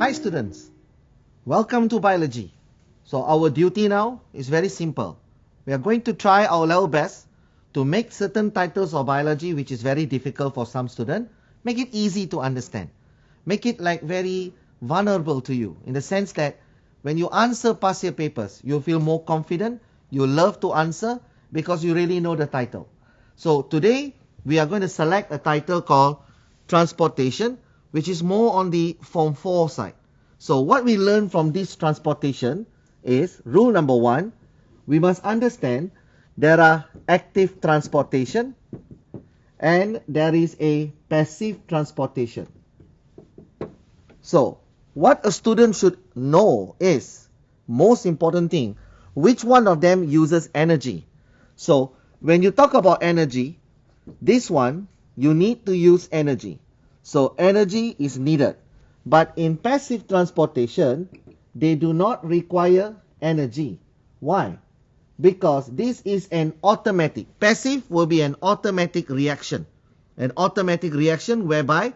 Hi students, welcome to Biology. So our duty now is very simple. We are going to try our level best to make certain titles of biology which is very difficult for some students, make it easy to understand. Make it like very vulnerable to you in the sense that when you answer past year papers, you feel more confident, you love to answer because you really know the title. So today we are going to select a title called Transportation, which is more on the Form 4 side. So what we learn from this transportation is rule number 1, we must understand there are active transportation and there is a passive transportation. So what a student should know is, most important thing, which one of them uses energy. So when you talk about energy, this one you need to use energy. So energy is needed. But in passive transportation, they do not require energy. Why? Because this is an automatic. Passive will be an automatic reaction. An automatic reaction whereby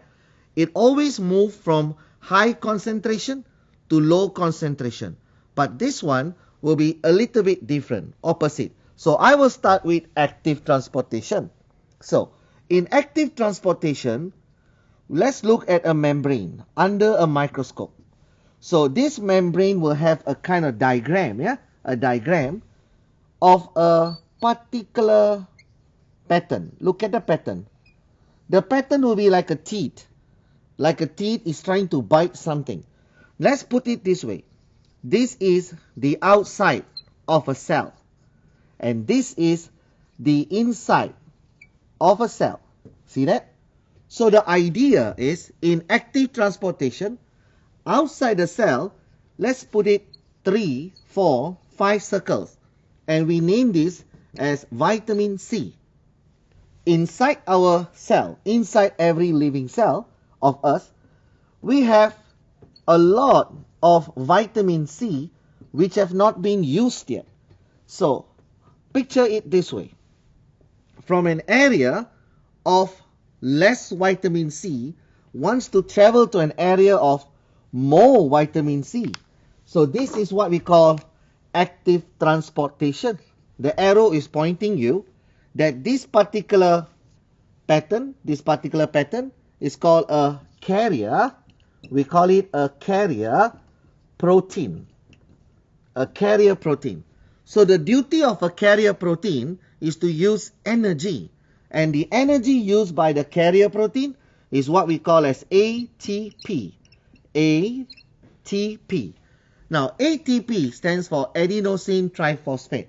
it always moves from high concentration to low concentration. But this one will be a little bit different, opposite. So I will start with active transportation. So in active transportation, let's look at a membrane under a microscope. So this membrane will have a kind of diagram, a diagram of a particular pattern. Look at the pattern. The pattern will be like a teeth. Like a teeth is trying to bite something. Let's put it this way. This is the outside of a cell. And this is the inside of a cell. See that? So the idea is in active transportation, outside the cell, let's put it 3, 4, 5 circles. And we name this as vitamin C. Inside our cell, inside every living cell of us, we have a lot of vitamin C which have not been used yet. So picture it this way. From an area of less vitamin C wants to travel to an area of more vitamin C. So this is what we call active transportation. The arrow is pointing you that this particular pattern is called a carrier. We call it a carrier protein. A carrier protein. So the duty of a carrier protein is to use energy. And the energy used by the carrier protein is what we call as ATP. ATP. Now, ATP stands for adenosine triphosphate.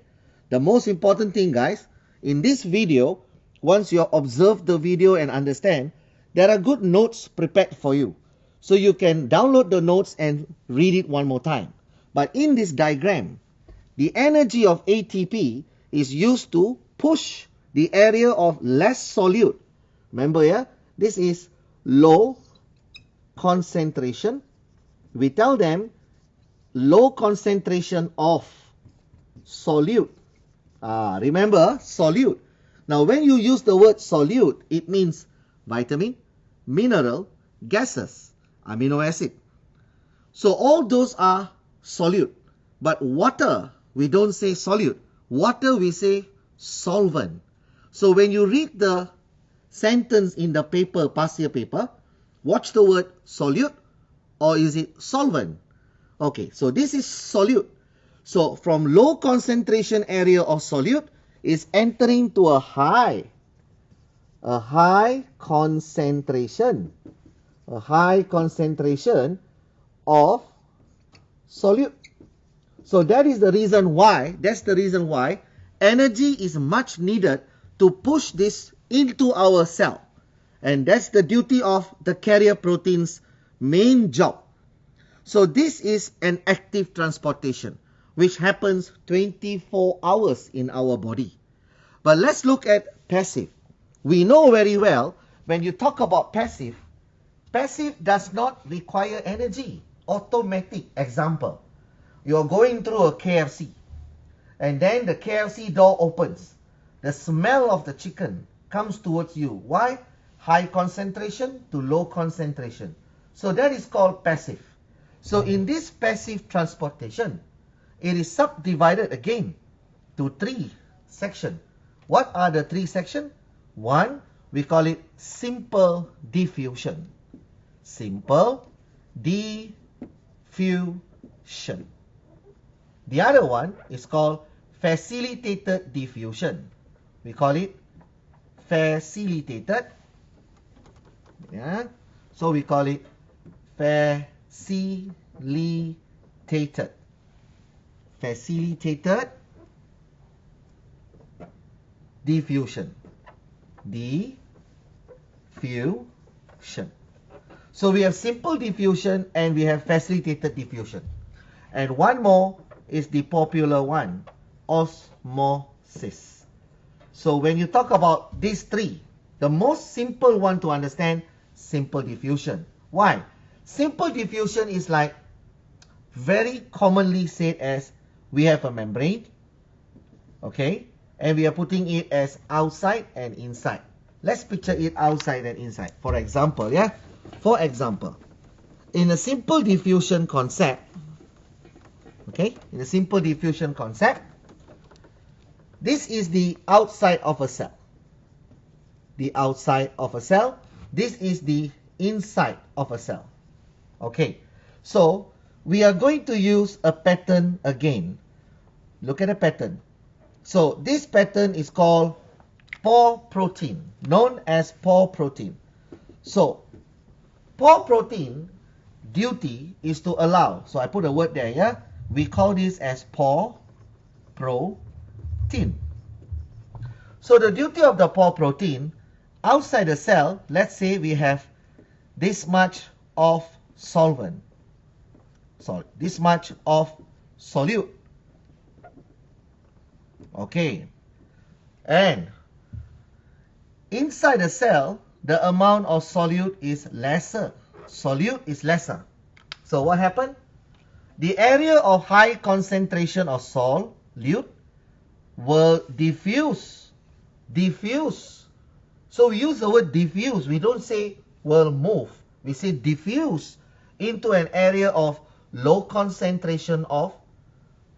The most important thing, guys, in this video, once you observe the video and understand, there are good notes prepared for you. So you can download the notes and read it one more time. But in this diagram, the energy of ATP is used to push the area of less solute. Remember, this is low concentration. We tell them low concentration of solute. Remember, solute. Now, when you use the word solute, it means vitamin, mineral, gases, amino acid. So all those are solute. But water, we don't say solute. Water, we say solvent. So when you read the sentence in the paper, past year paper, watch the word solute or is it solvent? Okay, so this is solute. So from low concentration area of solute is entering to a high concentration of solute. So that's the reason why energy is much needed to push this into our cell. And that's the duty of the carrier protein's main job. So this is an active transportation which happens 24 hours in our body. But let's look at passive. We know very well when you talk about passive does not require energy. Automatic. Example, you're going through a KFC and then the KFC door opens. The smell of the chicken comes towards you. Why? High concentration to low concentration. So that is called passive. So in this passive transportation, it is subdivided again to 3 sections. What are the 3 sections? One, we call it simple diffusion. Simple diffusion. The other one is called facilitated diffusion. We call it facilitated. Yeah. So we call it facilitated. Facilitated diffusion. Diffusion. So we have simple diffusion and we have facilitated diffusion. And one more is the popular one, osmosis. So when you talk about these 3, the most simple one to understand, simple diffusion. Why? Simple diffusion is like very commonly said as we have a membrane, okay, and we are putting it as outside and inside. Let's picture it outside and inside. For example, in a simple diffusion concept, okay, in a simple diffusion concept, this is the outside of a cell. The outside of a cell. This is the inside of a cell. Okay, so we are going to use a pattern again. Look at the pattern. So this pattern is called pore protein, known as pore protein. So pore protein duty is to allow. So I put a word there, yeah? We call this as pore protein. So the duty of the pore protein, outside the cell, let's say we have this much of solvent. Sorry, this much of solute. Okay. And inside the cell, the amount of solute is lesser. Solute is lesser. So what happened? The area of high concentration of solute will diffuse. Diffuse. So we use the word diffuse. We don't say will move. We say diffuse into an area of low concentration of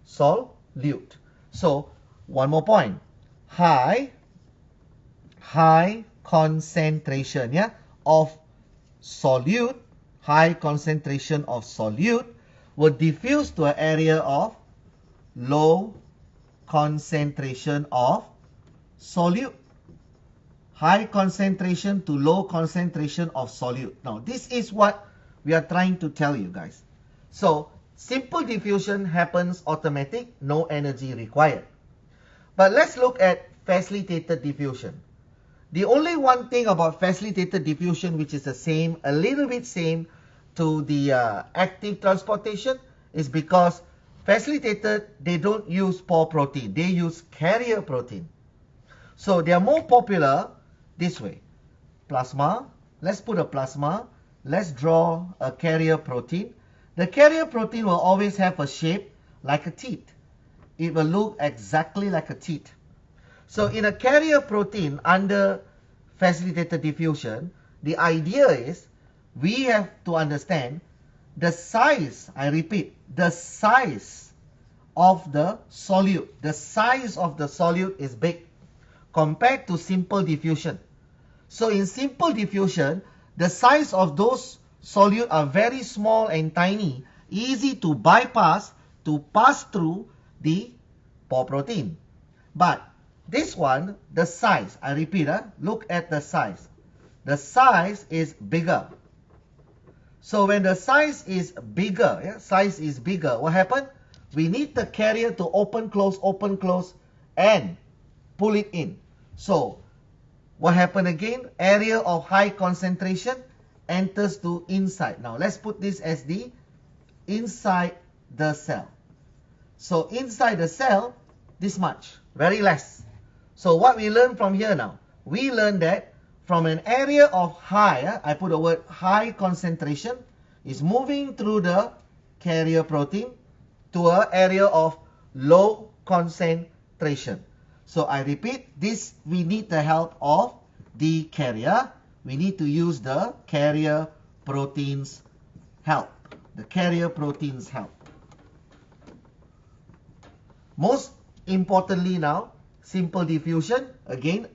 solute. So one more point. High concentration, yeah, of solute, high concentration of solute will diffuse to an area of low concentration of solute. High concentration to low concentration of solute. Now, this is what we are trying to tell you guys. So, simple diffusion happens automatic, no energy required. But let's look at facilitated diffusion. The only one thing about facilitated diffusion which is the same, a little bit same to the active transportation is because facilitated, they don't use pore protein, they use carrier protein. So they are more popular this way. Plasma, let's put a plasma, let's draw a carrier protein. The carrier protein will always have a shape like a teeth. It will look exactly like a teeth. So in a carrier protein under facilitated diffusion, the idea is we have to understand the size, I repeat, the size of the solute. The size of the solute is big compared to simple diffusion. So in simple diffusion, the size of those solute are very small and tiny, easy to bypass, to pass through the pore protein. But this one, the size, I repeat, look at the size. The size is bigger. So when the size is bigger, what happened? We need the carrier to open, close, and pull it in. So what happened again? Area of high concentration enters to inside. Now let's put this as the inside the cell. So inside the cell, this much, very less. So what we learn from here now? We learn that from an area of high, I put the word high concentration, is moving through the carrier protein to an area of low concentration. So I repeat, this we need the help of the carrier. We need to use the carrier protein's help. the carrier proteins help. Most importantly now, simple diffusion, again,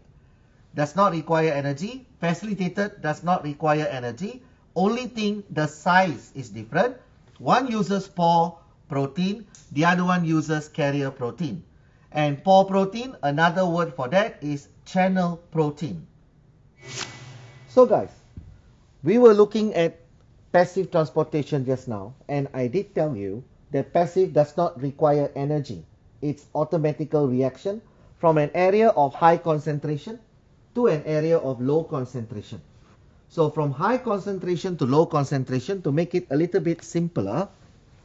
does not require energy. Facilitated does not require energy. Only thing, the size is different. One uses pore protein, the other one uses carrier protein. And pore protein, another word for that is channel protein. So guys, we were looking at passive transportation just now, and I did tell you that passive does not require energy. It's automatical reaction from an area of high concentration to an area of low concentration. So from high concentration to low concentration, to make it a little bit simpler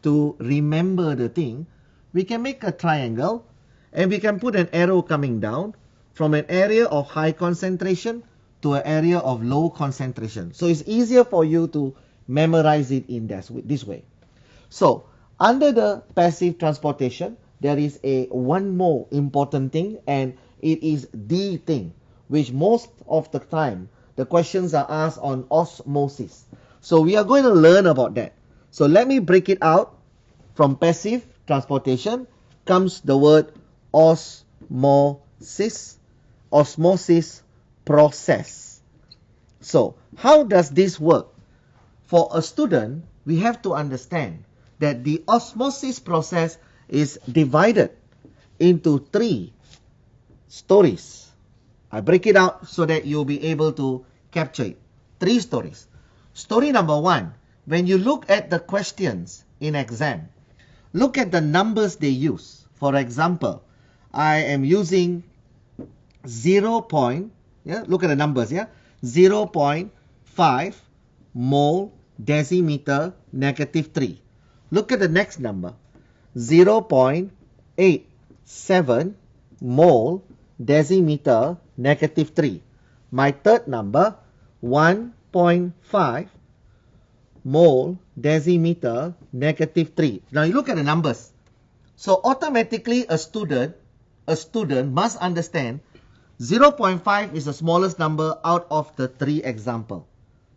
to remember the thing, we can make a triangle and we can put an arrow coming down from an area of high concentration to an area of low concentration. So it's easier for you to memorize it in this way. So under the passive transportation, there is one more important thing, and it is the thing which most of the time the questions are asked on osmosis. So we are going to learn about that. So let me break it out. From passive transportation comes the word osmosis, osmosis process. So how does this work? For a student, we have to understand that the osmosis process is divided into 3 stories. I break it out so that you'll be able to capture it. 3 stories. Story number 1, when you look at the questions in exam, look at the numbers they use. For example, I am using 0. Look at the numbers, 0.5 mole decimeter negative 3. Look at the next number, 0.87 mole decimeter negative 3. My third number, 1.5 mole decimeter negative 3. Now you look at the numbers. So automatically a student must understand 0.5 is the smallest number out of the 3 example.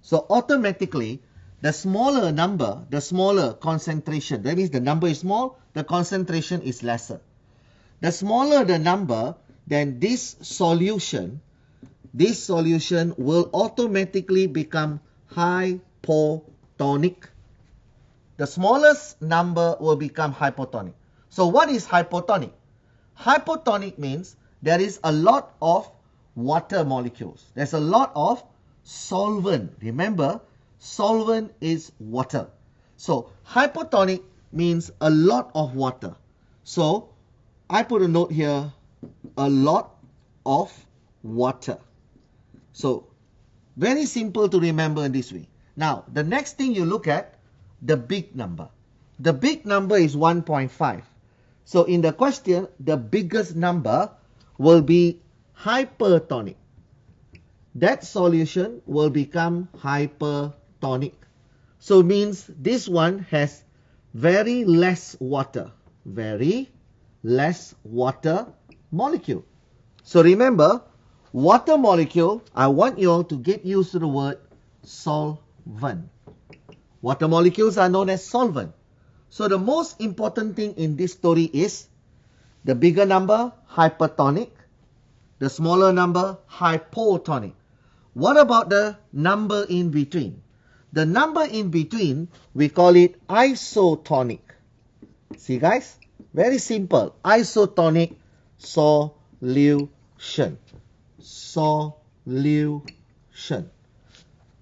So automatically the smaller number, the smaller concentration, that means the number is small, the concentration is lesser. The smaller the number, then this solution will automatically become hypotonic. The smallest number will become hypotonic. So what is hypotonic? Hypotonic means there is a lot of water molecules. There's a lot of solvent. Remember, solvent is water. So hypotonic means a lot of water. So I put a note here, a lot of water. So very simple to remember in this way. Now the next thing you look at, the big number. The big number is 1.5. So in the question, the biggest number will be hypertonic. That solution will become hypertonic. So means this one has very less water. Very less water molecule. So remember, water molecule, I want you all to get used to the word solvent. Water molecules are known as solvent. So the most important thing in this story is the bigger number, hypertonic. The smaller number, hypotonic. What about the number in between? The number in between, we call it isotonic. See guys? Very simple. Isotonic solution.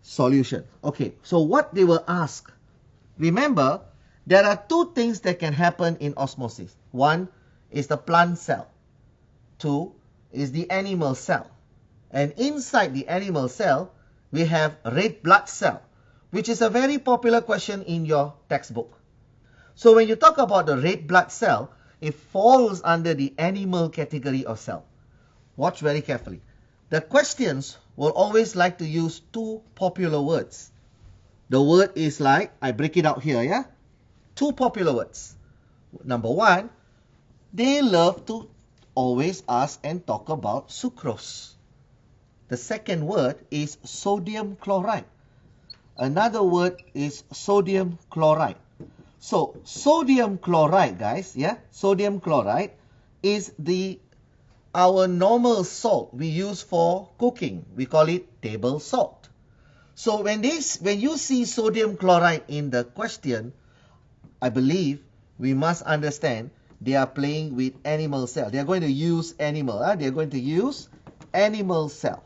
Solution. Okay, so what they will ask. Remember, there are 2 things that can happen in osmosis. 1 is the plant cell. 2 is the animal cell. And inside the animal cell, we have red blood cell, which is a very popular question in your textbook. So when you talk about the red blood cell, it falls under the animal category of cell. Watch very carefully. The questions will always like to use 2 popular words. The word is like, I break it out here, 2 popular words. Number 1, they love to always ask and talk about sucrose. The second word is sodium chloride. Another word is sodium chloride. So sodium chloride, guys, yeah, sodium chloride is our normal salt we use for cooking. We call it table salt. So when you see sodium chloride in the question, I believe we must understand they are playing with animal cell. They are going to use animal. They are going to use animal cell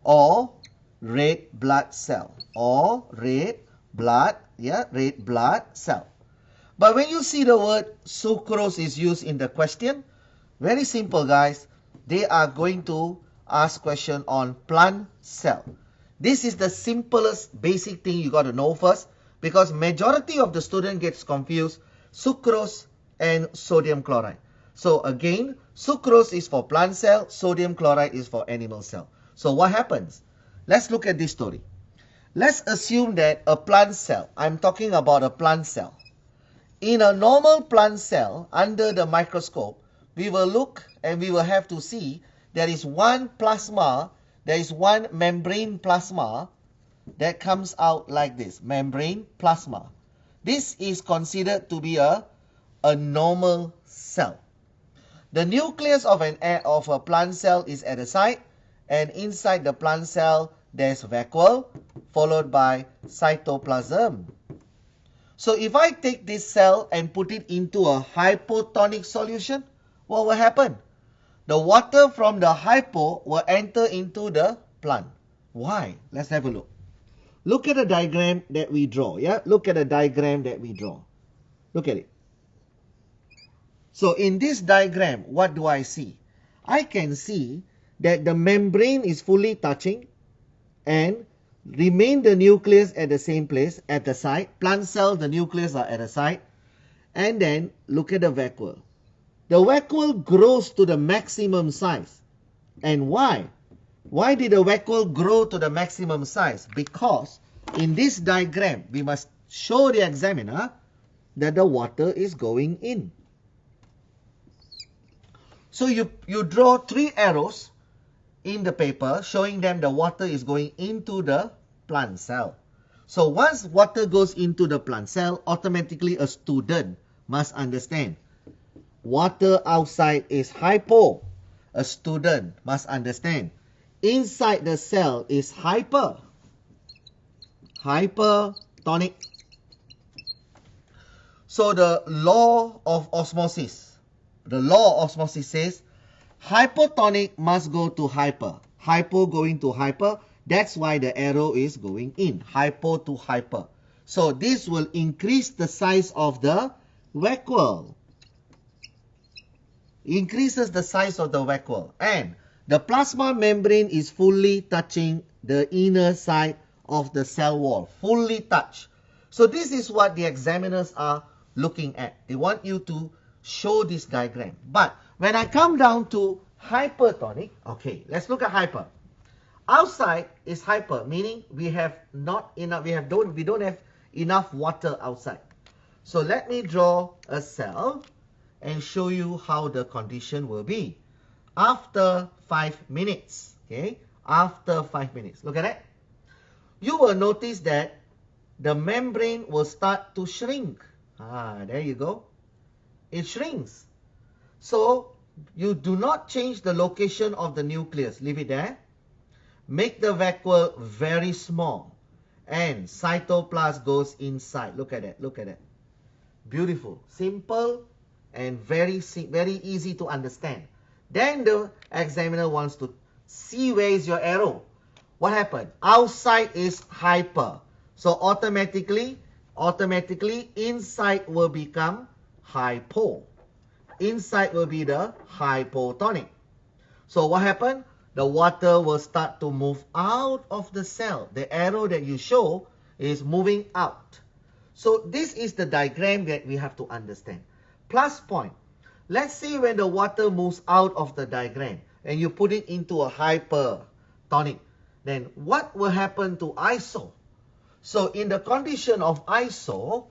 or red blood cell or red blood cell. But when you see the word sucrose is used in the question, very simple, guys. They are going to ask question on plant cell. This is the simplest basic thing you got to know first, because majority of the student gets confused sucrose and sodium chloride. So again, sucrose is for plant cell, sodium chloride is for animal cell. So what happens? Let's look at this story. Let's assume that a plant cell, I'm talking about a plant cell. In a normal plant cell, under the microscope, we will look and we will have to see there is one plasma, there is one membrane plasma that comes out like this, membrane plasma. This is considered to be a normal cell. The nucleus of a plant cell is at the side, and inside the plant cell there's vacuole followed by cytoplasm. So if I take this cell and put it into a hypotonic solution, what will happen? The water from the hypo will enter into the plant. Why? Let's have a look. Look at the diagram that we draw. Yeah, look at the diagram that we draw. Look at it. So in this diagram, what do I see? I can see that the membrane is fully touching and remain the nucleus at the same place at the side. Plant cell, the nucleus are at the side. And then look at the vacuole. The vacuole grows to the maximum size. And why? Why did the vacuole grow to the maximum size? Because in this diagram, we must show the examiner that the water is going in. So you draw 3 arrows in the paper showing them the water is going into the plant cell. So once water goes into the plant cell, automatically a student must understand water outside is hypo. A student must understand inside the cell is hypertonic. So the law of osmosis says hypotonic must go to hyper. Hypo going to hyper. That's why the arrow is going in. Hypo to hyper. So this will increase the size of the vacuole. Increases the size of the vacuole. And the plasma membrane is fully touching the inner side of the cell wall. Fully touched. So this is what the examiners are looking at. They want you to show this diagram. But when I come down to hypertonic, okay, let's look at hyper. Outside is hyper, meaning we have not enough, we don't have enough water outside. So let me draw a cell and show you how the condition will be after 5 minutes. Okay, after 5 minutes. Look at that. You will notice that the membrane will start to shrink. There you go. It shrinks. So you do not change the location of the nucleus. Leave it there. Make the vacuole very small. And cytoplasm goes inside. Look at that. Look at that. Beautiful. Simple and very easy to understand. Then the examiner wants to see where is your arrow. What happened? Outside is hyper. So automatically inside will become hypo. Inside will be the hypotonic. So what happened? The water will start to move out of the cell. The arrow that you show is moving out. So this is the diagram that we have to understand. Plus point. Let's see when the water moves out of the diagram and you put it into a hypertonic. Then what will happen to iso? So in the condition of iso,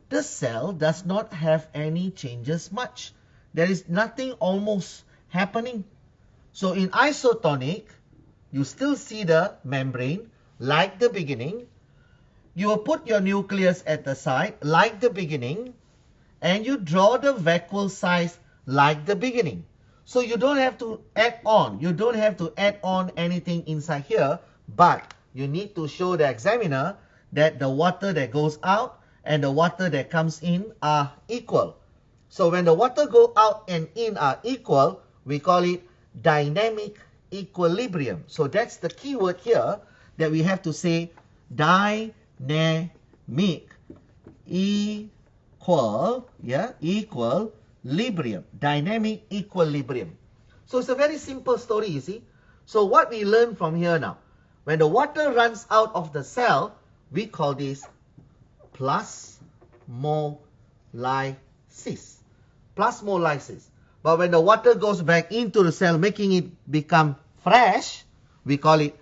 the cell does not have any changes much. There is nothing almost happening. So in isotonic, you still see the membrane like the beginning. you will put your nucleus at the side like the beginning, and you draw the vacuole size like the beginning. So you don't have to add on. You don't have to add on anything inside here, but you need to show the examiner that the water that goes out and the water that comes in are equal. So when the water go out and in are equal, we call it dynamic equilibrium. So that's the key word here that we have to say, dynamic equilibrium. Dynamic equilibrium. So it's a very simple story, you see. So what we learn from here now, when the water runs out of the cell, we call this plasmolysis. Plasmolysis. But when the water goes back into the cell, making it become fresh, we call it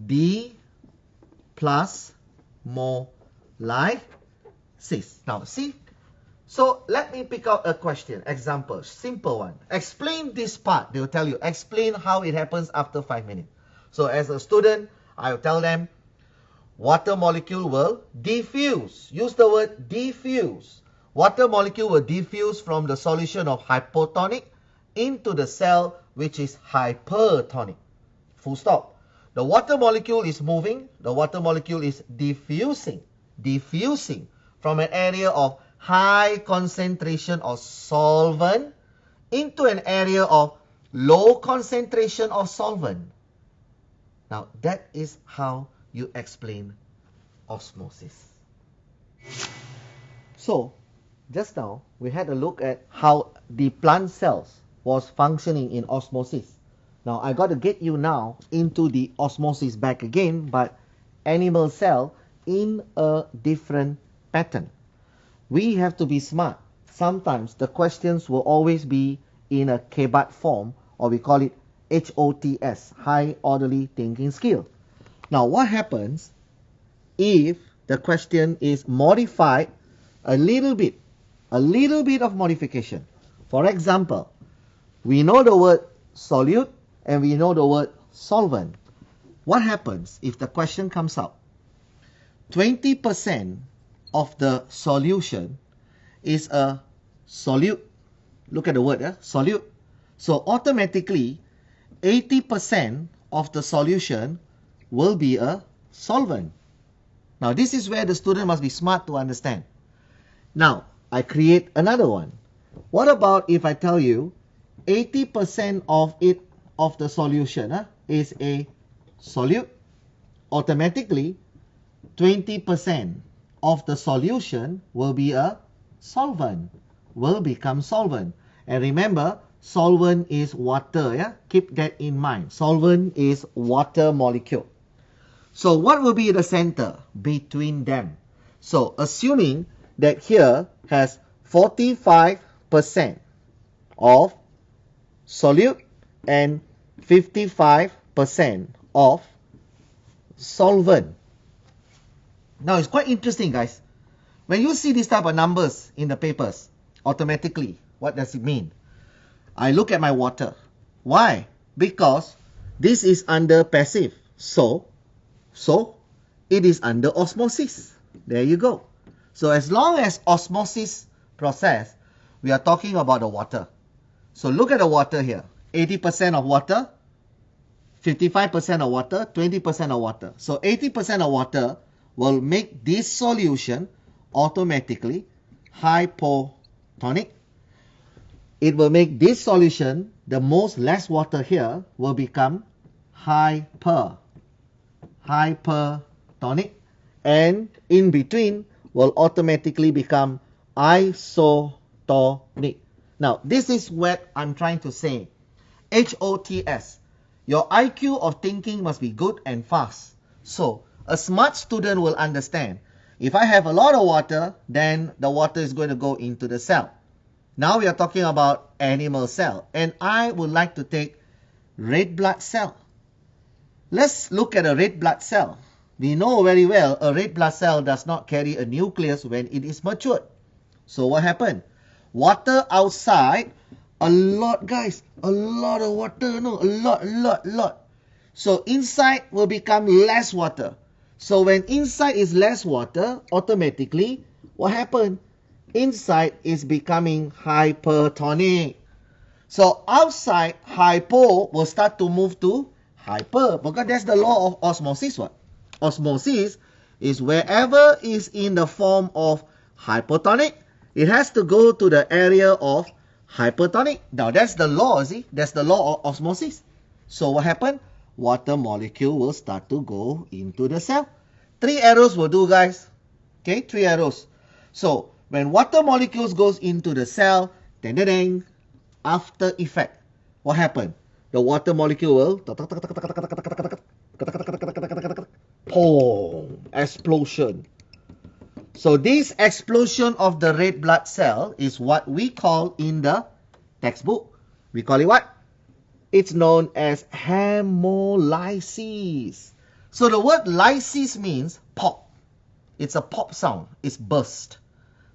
deplasmolysis. Now, see? So, let me pick out a question. Example, simple one. Explain this part. They will tell you, explain how it happens after 5 minutes. So, as a student, I will tell them, water molecule will diffuse. Use the word diffuse. Water molecule will diffuse from the solution of hypotonic into the cell, which is hypertonic. Full stop. The water molecule is moving. The water molecule is diffusing from an area of high concentration of solvent into an area of low concentration of solvent. Now, that is how you explain osmosis. So, just now, we had a look at how the plant cells was functioning in osmosis. Now, I got to get you now into the osmosis back again, but animal cell in a different pattern. We have to be smart. Sometimes the questions will always be in a KBAT form, or we call it HOTS, High Orderly Thinking Skill. Now, what happens if the question is modified a little bit of modification? For example, we know the word solute and we know the word solvent. What happens if the question comes out? 20% of the solution is a solute. Look at the word, solute. So automatically, 80% of the solution will be a solvent. Now, this is where the student must be smart to understand. Now, I create another one. What about if I tell you 80% of the solution is a solute? Automatically, 20% of the solution will be a solvent, will become solvent. And remember, solvent is water, Keep that in mind. Solvent is water molecule. So what will be the center between them? So assuming that here has 45% of solute and 55% of solvent. Now, it's quite interesting, guys. When you see this type of numbers in the papers, automatically, what does it mean? I look at my water. Why? Because this is under passive. So it is under osmosis. There you go. So as long as osmosis process, we are talking about the water. So look at the water here. 80% of water, 55% of water, 20% of water. So 80% of water will make this solution automatically hypotonic. It will make this solution, the most less water here, will become hypertonic. And in between will automatically become isotonic. Now, this is what I'm trying to say. HOTS. Your IQ of thinking must be good and fast. So, a smart student will understand. If I have a lot of water, then the water is going to go into the cell. Now we are talking about animal cell. And I would like to take red blood cell. Let's look at a red blood cell. We know very well a red blood cell does not carry a nucleus when it is matured. So what happened? Water outside, a lot, guys. A lot of water, no? A lot. So inside will become less water. So when inside is less water, automatically, what happened? Inside is becoming hypertonic. So outside, hypo will start to move to hyper, because that's the law of osmosis. What? Osmosis is wherever is in the form of hypotonic, it has to go to the area of hypertonic. Now that's the law, see? That's the law of osmosis. So what happened? Water molecule will start to go into the cell. 3 arrows will do, guys. Okay, 3 arrows. So when water molecules goes into the cell, ding, ding, ding, after effect, what happened? The water molecule will boom, explosion. So this explosion of the red blood cell is what we call in the textbook. We call it what? It's known as hemolysis. So the word lysis means pop. It's a pop sound. It's burst.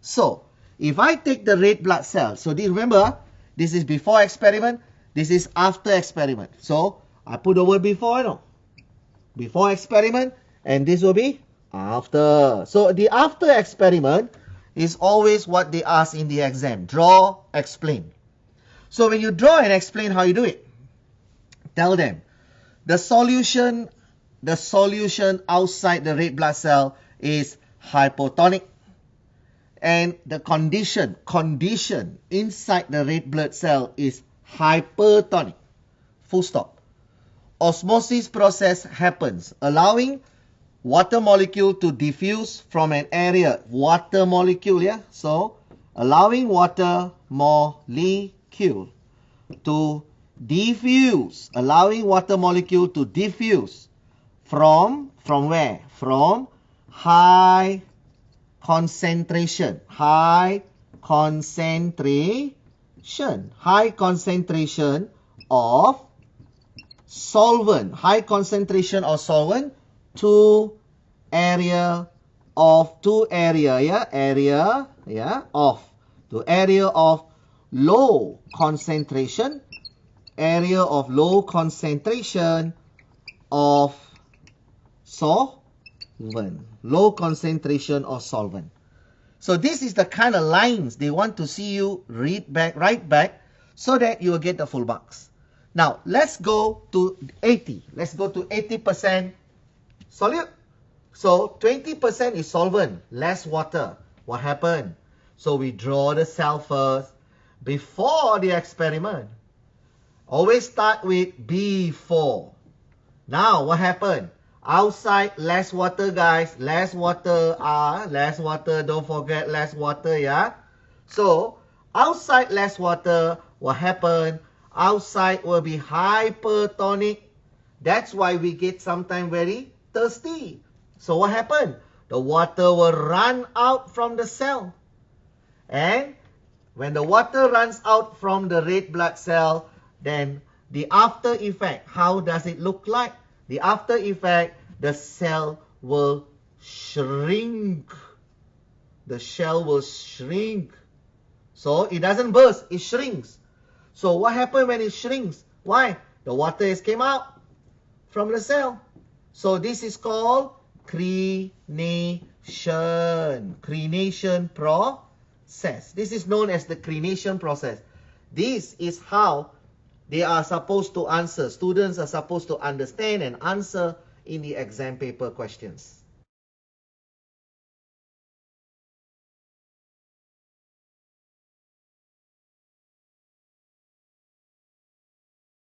So if I take the red blood cell, so remember, this is before experiment, this is after experiment. So I put the word before, you know. Before experiment, and this will be after. So the after experiment is always what they ask in the exam. Draw, explain. So when you draw and explain how you do it, tell them the solution outside the red blood cell is hypotonic, and the condition inside the red blood cell is hypertonic. Full stop. Osmosis process happens, allowing water molecule to diffuse from an area. Water molecule, yeah? So, allowing water molecule to diffuse. Allowing water molecule to diffuse from where? From high concentration. High concentration of solvent. High concentration of solvent to area of low concentration. Area of low concentration of solvent. Low concentration of solvent. So this is the kind of lines they want to see you write back, so that you will get the full marks. Now, let's go to 80. Let's go to 80% solute. So 20% is solvent, less water. What happened? So we draw the cell first before the experiment. Always start with before. Now, what happened? Outside, less water, guys. Less water. Less water. Don't forget less water, yeah? So, outside less water, what happened? Outside will be hypertonic. That's why we get sometimes very thirsty. So, what happened? The water will run out from the cell. And when the water runs out from the red blood cell, then the after effect, how does it look like? The after effect, the cell will shrink. The shell will shrink. So it doesn't burst, it shrinks. So what happened when it shrinks? Why? The water has came out from the cell. So this is called crenation. Crenation process. This is known as the crenation process. This is how they are supposed to answer. Students are supposed to understand and answer in the exam paper questions.